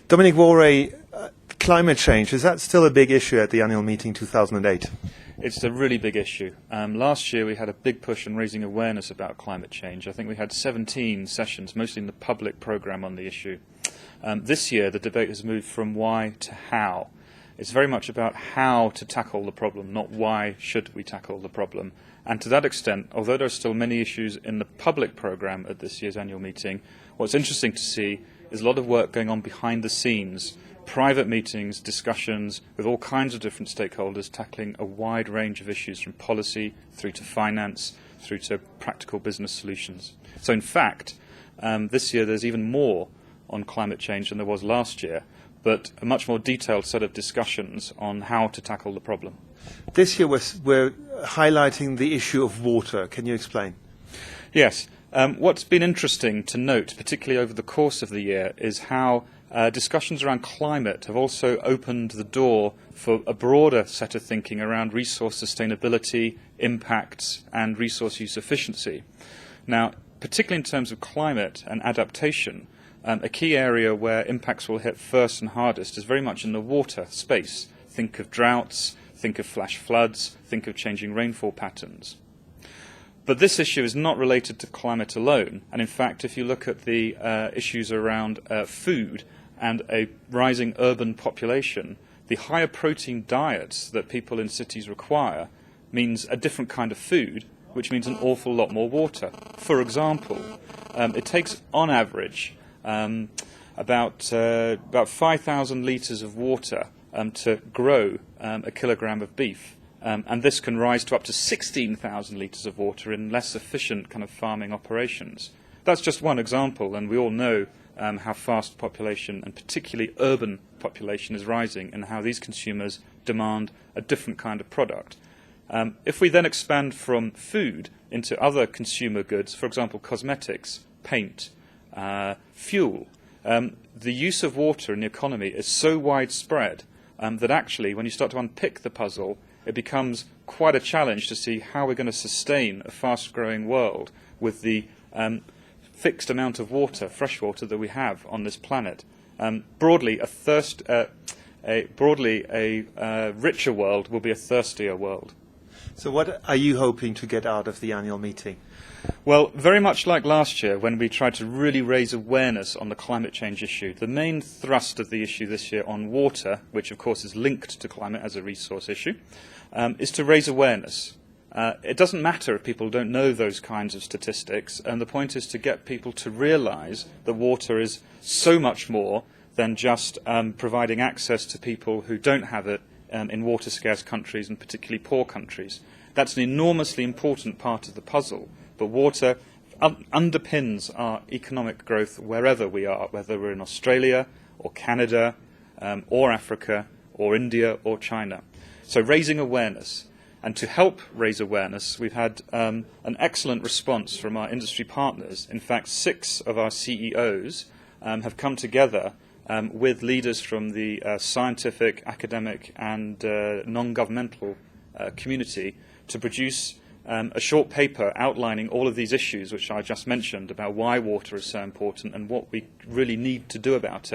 Dominic Waughray, climate change, is that still a big issue at the annual meeting 2008? It's a really big issue. Last year we had a big push on raising awareness about climate change. I think we had 17 sessions, mostly in the public programme on the issue. This year the debate has moved from why to how. It's very much about how to tackle the problem, not why should we tackle the problem. And to that extent, although there are still many issues in the public programme at this year's annual meeting, what's interesting to see is a lot of work going on behind the scenes, private meetings, discussions with all kinds of different stakeholders tackling a wide range of issues from policy through to finance, through to practical business solutions. So in fact, this year there's even more on climate change than there was last year, but a much more detailed set of discussions on how to tackle the problem. This year we're highlighting the issue of water. Can you explain? Yes. What's been interesting to note, particularly over the course of the year, is how discussions around climate have also opened the door for a broader set of thinking around resource sustainability, impacts and resource use efficiency. Now, particularly in terms of climate and adaptation, a key area where impacts will hit first and hardest is very much in the water space. Think of droughts, think of flash floods, think of changing rainfall patterns. But this issue is not related to climate alone, and in fact if you look at the issues around food and a rising urban population, the higher protein diets that people in cities require means a different kind of food, which means an awful lot more water. For example, it takes on average about 5,000 litres of water to grow a kilogram of beef. And this can rise to up to 16,000 litres of water in less efficient kind of farming operations. That's just one example, and we all know how fast population, and particularly urban population, is rising and how these consumers demand a different kind of product. If we then expand from food into other consumer goods, for example cosmetics, paint, fuel, the use of water in the economy is so widespread that actually when you start to unpick the puzzle, it becomes quite a challenge to see how we're going to sustain a fast-growing world with the fixed amount of water, fresh water, that we have on this planet. Broadly, a richer world will be a thirstier world. So what are you hoping to get out of the annual meeting? Well, very much like last year when we tried to really raise awareness on the climate change issue, the main thrust of the issue this year on water, which of course is linked to climate as a resource issue, is to raise awareness. It doesn't matter if people don't know those kinds of statistics, and the point is to get people to realise that water is so much more than just providing access to people who don't have it in water-scarce countries and particularly poor countries. That's an enormously important part of the puzzle, but water underpins our economic growth wherever we are, whether we're in Australia or Canada or Africa or India or China. So raising awareness. And to help raise awareness, we've had an excellent response from our industry partners. In fact, 6 of our CEOs have come together with leaders from the scientific, academic and non-governmental community to produce a short paper outlining all of these issues which I just mentioned about why water is so important and what we really need to do about it.